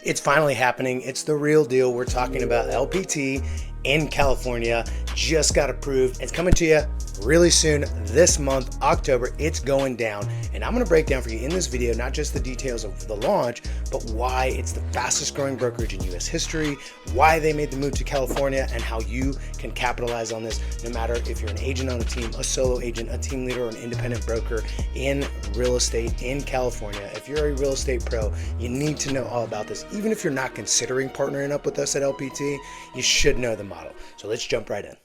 It's finally happening. It's the real deal. We're talking about LPT in California. Just got approved. It's coming to you really soon this month, October. It's going down. And I'm going to break down for you in this video, not just the details of the launch, but why it's the fastest growing brokerage in US history, why they made the move to California, and how you can capitalize on this no matter if you're an agent on a team, a solo agent, a team leader, or an independent broker in real estate in California. If you're a real estate pro, you need to know all about this. Even if you're not considering partnering up with us at LPT, you should know the model. So let's jump right in.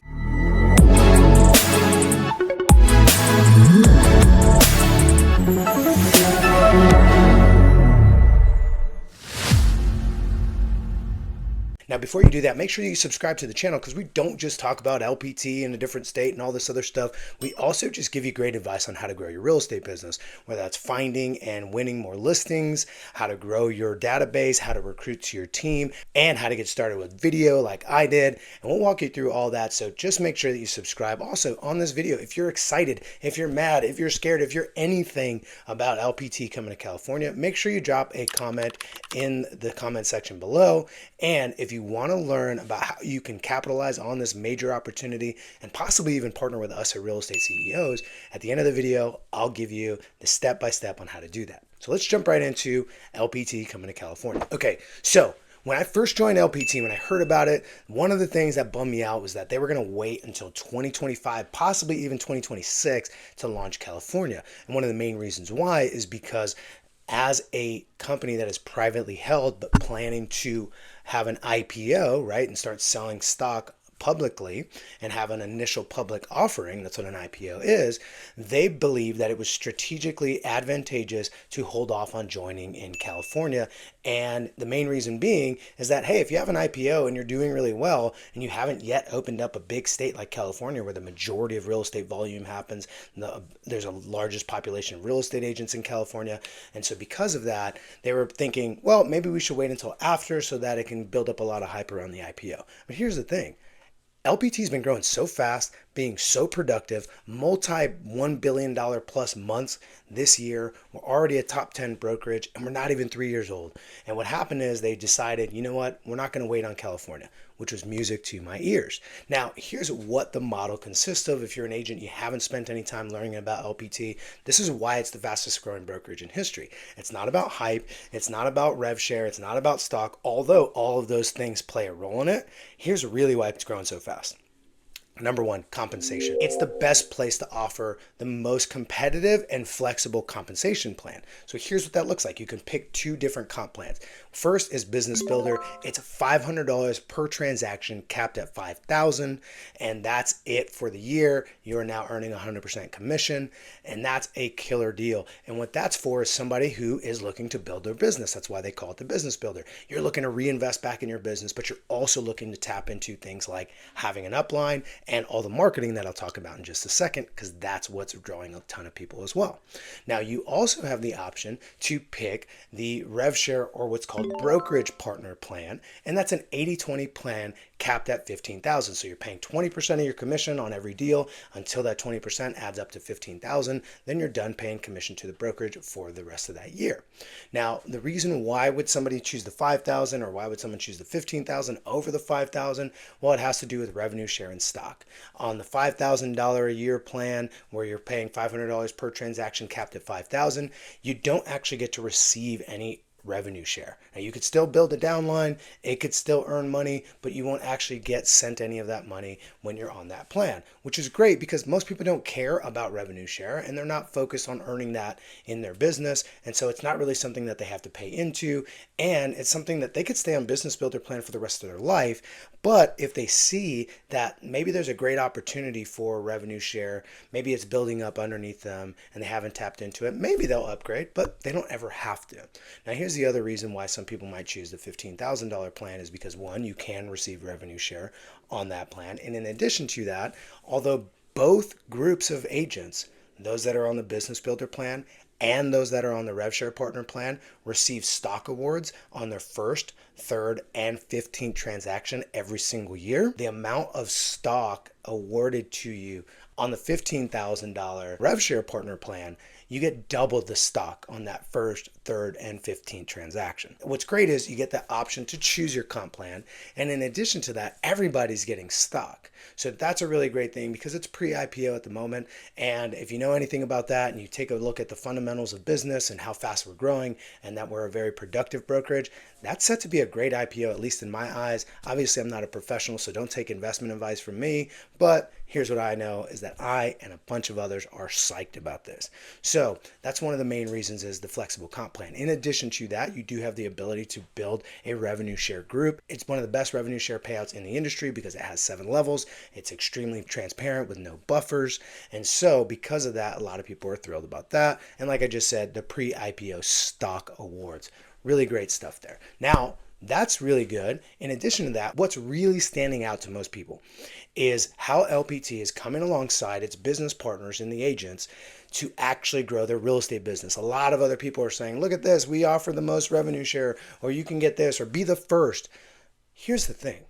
Now, before you do that, make sure you subscribe to the channel because we don't just talk about LPT in a different state and all this other stuff. We also just give you great advice on how to grow your real estate business, whether that's finding and winning more listings, how to grow your database, how to recruit to your team, and how to get started with video like I did. And we'll walk you through all that. So just make sure that you subscribe. Also on this video, if you're excited, if you're mad, if you're scared, if you're anything about LPT coming to California, make sure you drop a comment in the comment section below. And if you want to learn about how you can capitalize on this major opportunity and possibly even partner with us at Real Estate CEOs, at the end of the video, I'll give you the step-by-step on how to do that. So let's jump right into LPT coming to California. Okay, so when I first joined LPT, when I heard about it, one of the things that bummed me out was that they were going to wait until 2025, possibly even 2026 to launch California. And one of the main reasons why is because as a company that is privately held but planning to have an IPO, right, and start selling stock publicly and have an initial public offering, that's what an IPO is, they believe that it was strategically advantageous to hold off on joining in California. And the main reason being is that, hey, if you have an IPO and you're doing really well and you haven't yet opened up a big state like California where the majority of real estate volume happens, there's a largest population of real estate agents in California. And so because of that, they were thinking, well, maybe we should wait until after so that it can build up a lot of hype around the IPO. But here's the thing. LPT's been growing so fast, being so productive, multi-$1 billion plus months this year. We're already a top 10 brokerage and we're not even 3 years old. And what happened is they decided, you know what, we're not going to wait on California, which was music to my ears. Now, here's what the model consists of. If you're an agent, you haven't spent any time learning about LPT, this is why it's the fastest growing brokerage in history. It's not about hype. It's not about rev share. It's not about stock, although all of those things play a role in it. Here's really why it's growing so fast. Number one, compensation. It's the best place to offer the most competitive and flexible compensation plan. So here's what that looks like. You can pick two different comp plans. First is Business Builder. It's $500 per transaction, capped at $5,000, and that's it for the year. You are now earning 100% commission, and that's a killer deal. And what that's for is somebody who is looking to build their business. That's why they call it the Business Builder. You're looking to reinvest back in your business, but you're also looking to tap into things like having an upline and all the marketing that I'll talk about in just a second, because that's what's drawing a ton of people as well. Now, you also have the option to pick the rev share or what's called brokerage partner plan, and that's an 80-20 plan capped at $15,000. So you're paying 20% of your commission on every deal until that 20% adds up to $15,000. Then you're done paying commission to the brokerage for the rest of that year. Now, the reason why would somebody choose the $5,000 or why would someone choose the $15,000 over the $5,000? Well, it has to do with revenue share and stock. On the $5,000 a year plan, where you're paying $500 per transaction capped at $5,000, you don't actually get to receive any revenue share. Now, you could still build a downline, it could still earn money, but you won't actually get sent any of that money when you're on that plan, which is great because most people don't care about revenue share and they're not focused on earning that in their business. And so it's not really something that they have to pay into, and it's something that they could stay on Business Builder plan for the rest of their life. But if they see that maybe there's a great opportunity for revenue share, maybe it's building up underneath them and they haven't tapped into it, maybe they'll upgrade, but they don't ever have to. Now, here's the other reason why some people might choose the $15,000 plan is because, one, you can receive revenue share on that plan. And in addition to that, although both groups of agents, those that are on the Business Builder plan and those that are on the Rev Share Partner plan, receive stock awards on their first, third, and 15th transaction every single year, the amount of stock awarded to you on the $15,000 rev share partner plan, you get double the stock on that first, third, and 15th transaction. What's great is you get the option to choose your comp plan. And in addition to that, everybody's getting stock. So that's a really great thing because it's pre-IPO at the moment. And if you know anything about that and you take a look at the fundamentals of business and how fast we're growing and that we're a very productive brokerage, that's set to be a great IPO, at least in my eyes. Obviously, I'm not a professional, so don't take investment advice from me. But here's what I know is that I and a bunch of others are psyched about this. So that's one of the main reasons is the flexible comp plan. In addition to that, you do have the ability to build a revenue share group. It's one of the best revenue share payouts in the industry because it has 7 levels. It's extremely transparent with no buffers. And so because of that, a lot of people are thrilled about that. And like I just said, the pre-IPO stock awards. Really great stuff there. Now, that's really good. In addition to that, what's really standing out to most people is how LPT is coming alongside its business partners and the agents to actually grow their real estate business. A lot of other people are saying, look at this, we offer the most revenue share, or you can get this, or be the first. Here's the thing.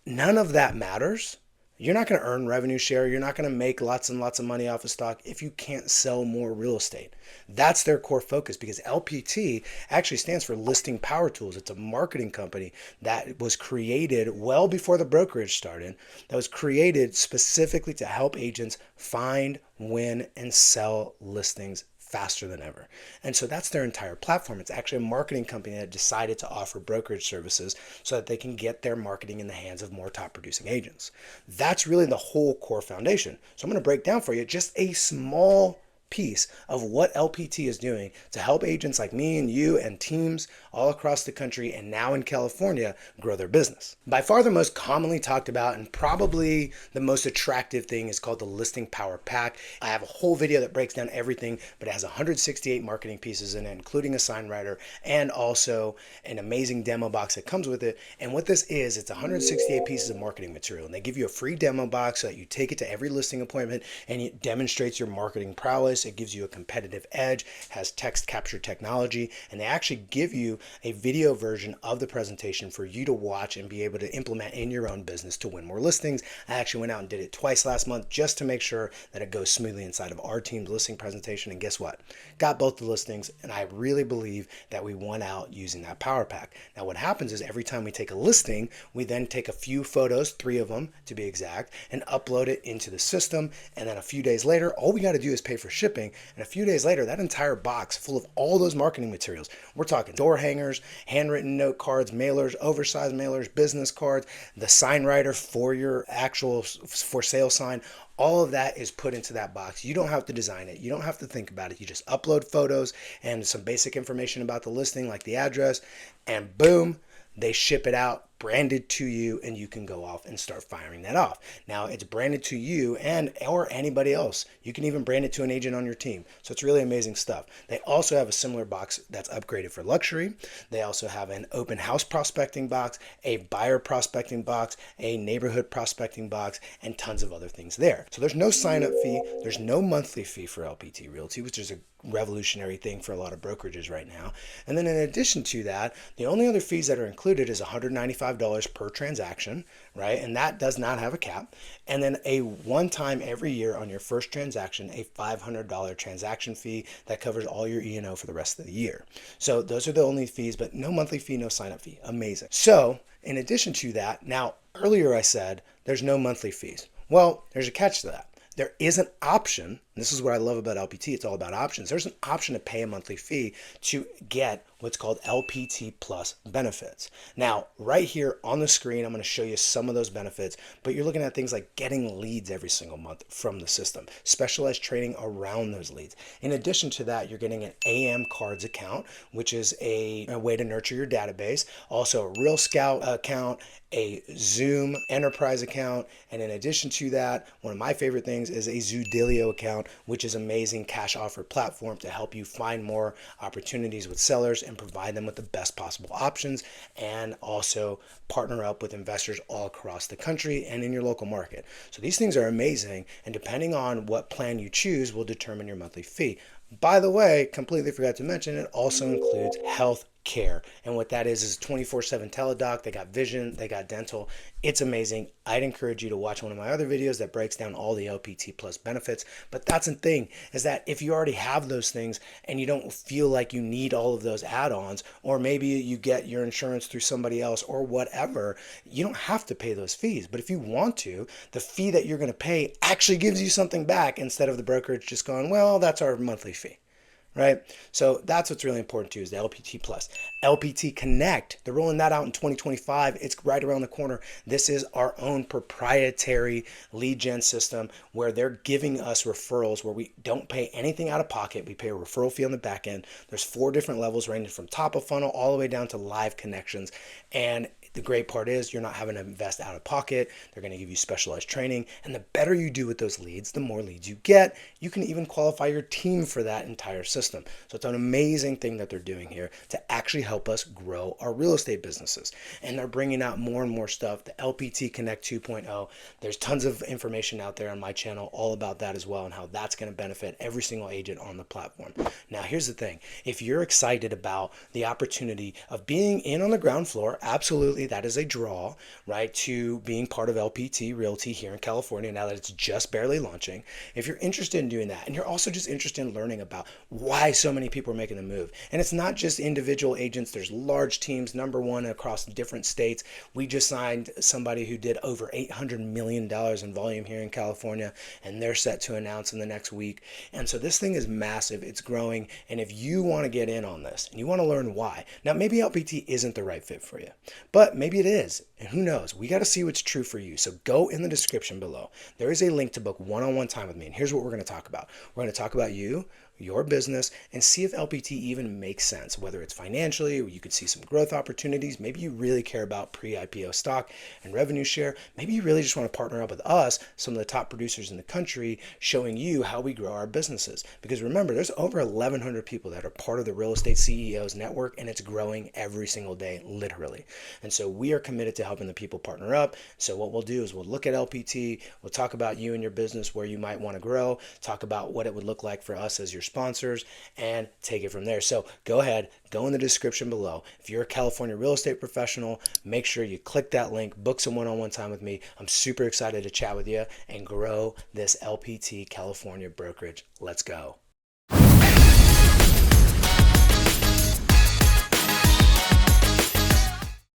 None of that matters. You're not going to earn revenue share. You're not going to make lots and lots of money off of stock if you can't sell more real estate. That's their core focus because LPT actually stands for Listing Power Tools. It's a marketing company that was created well before the brokerage started, that was created specifically to help agents find, win, and sell listings faster than ever. And so that's their entire platform. It's actually a marketing company that decided to offer brokerage services so that they can get their marketing in the hands of more top producing agents. That's really the whole core foundation. So I'm going to break down for you just a small piece of what LPT is doing to help agents like me and you and teams all across the country and now in California grow their business. By far the most commonly talked about and probably the most attractive thing is called the Listing Power Pack. I have a whole video that breaks down everything, but it has 168 marketing pieces in it, including a sign writer and also an amazing demo box that comes with it. And what this is, it's 168 pieces of marketing material, and they give you a free demo box so that you take it to every listing appointment and it demonstrates your marketing prowess. It gives you a competitive edge, has text capture technology, and they actually give you a video version of the presentation for you to watch and be able to implement in your own business to win more listings. I actually went out and did it twice last month just to make sure that it goes smoothly inside of our team's listing presentation. And guess what? Got both the listings, and I really believe that we won out using that power pack. Now what happens is every time we take a listing, we then take a few photos, 3 of them to be exact, and upload it into the system. And then a few days later, all we got to do is pay for shipping. And a few days later, that entire box full of all those marketing materials, we're talking door hangers, handwritten note cards, mailers, oversized mailers, business cards, the sign writer for your actual for sale sign, all of that is put into that box. You don't have to design it. You don't have to think about it. You just upload photos and some basic information about the listing, like the address, and boom, they ship it out branded to you, and you can go off and start firing that off. Now it's branded to you and or anybody else. You can even brand it to an agent on your team. So it's really amazing stuff. They also have a similar box that's upgraded for luxury. They also have an open house prospecting box, a buyer prospecting box, a neighborhood prospecting box, and tons of other things there. So there's no sign-up fee. There's no monthly fee for LPT Realty, which is a revolutionary thing for a lot of brokerages right now. And then in addition to that, the only other fees that are included is $195 per transaction, right? And that does not have a cap. And then a one-time every year on your first transaction, a $500 transaction fee that covers all your E&O for the rest of the year. So those are the only fees, but no monthly fee, no sign-up fee. Amazing. So in addition to that, now earlier I said there's no monthly fees. Well, there's a catch to that. There is an option. This is what I love about LPT. It's all about options. There's an option to pay a monthly fee to get what's called LPT Plus benefits. Now, right here on the screen, I'm going to show you some of those benefits, but you're looking at things like getting leads every single month from the system, specialized training around those leads. In addition to that, you're getting an AM Cards account, which is a way to nurture your database. Also a Real Scout account, a Zoom Enterprise account, and in addition to that, one of my favorite things is a Zoodilio account, which is an amazing cash offer platform to help you find more opportunities with sellers and provide them with the best possible options, and also partner up with investors all across the country and in your local market. So these things are amazing, and depending on what plan you choose will determine your monthly fee. By the way, completely forgot to mention, it also includes health care. And what that is 24/7 teledoc. They got vision, they got dental. It's amazing. I'd encourage you to watch one of my other videos that breaks down all the LPT plus benefits. But that's the thing, is that if you already have those things and you don't feel like you need all of those add-ons, or maybe you get your insurance through somebody else or whatever, you don't have to pay those fees. But if you want to, the fee that you're going to pay actually gives you something back, instead of the brokerage just going, well, that's our monthly fee. Right? So that's what's really important too, is the LPT Plus. LPT Connect, they're rolling that out in 2025. It's right around the corner. This is our own proprietary lead gen system where they're giving us referrals where we don't pay anything out of pocket. We pay a referral fee on the back end. There's 4 different levels ranging from top of funnel all the way down to live connections. And the great part is you're not having to invest out of pocket. They're going to give you specialized training. And the better you do with those leads, the more leads you get. You can even qualify your team for that entire system. So it's an amazing thing that they're doing here to actually help us grow our real estate businesses. And they're bringing out more and more stuff. The LPT Connect 2.0. There's tons of information out there on my channel all about that as well, and how that's going to benefit every single agent on the platform. Now, here's the thing. If you're excited about the opportunity of being in on the ground floor, absolutely, that is a draw, right, to being part of LPT Realty here in California now that it's just barely launching. If you're interested in doing that, and you're also just interested in learning about why so many people are making the move, and it's not just individual agents, there's large teams, #1 across different states. We just signed somebody who did over $800 million in volume here in California, and they're set to announce in the next week. And so this thing is massive, it's growing, and if you want to get in on this and you want to learn why, now maybe LPT isn't the right fit for you, but maybe it is, and who knows? We got to see what's true for you. So go in the description below. There is a link to book one-on-one time with me, and here's what we're going to talk about. We're going to talk about you, your business, and see if LPT even makes sense, whether it's financially, or you could see some growth opportunities. Maybe you really care about pre-IPO stock and revenue share. Maybe you really just want to partner up with us, some of the top producers in the country, showing you how we grow our businesses. Because remember, there's over 1,100 people that are part of the Real Estate CEOs Network, and it's growing every single day, literally. And so we are committed to helping the people partner up. So what we'll do is we'll look at LPT, we'll talk about you and your business, where you might want to grow, talk about what it would look like for us as your sponsors, and take it from there. So go ahead, go in the description below. If you're a California real estate professional, make sure you click that link, book some one-on-one time with me. I'm super excited to chat with you and grow this LPT California brokerage. Let's go.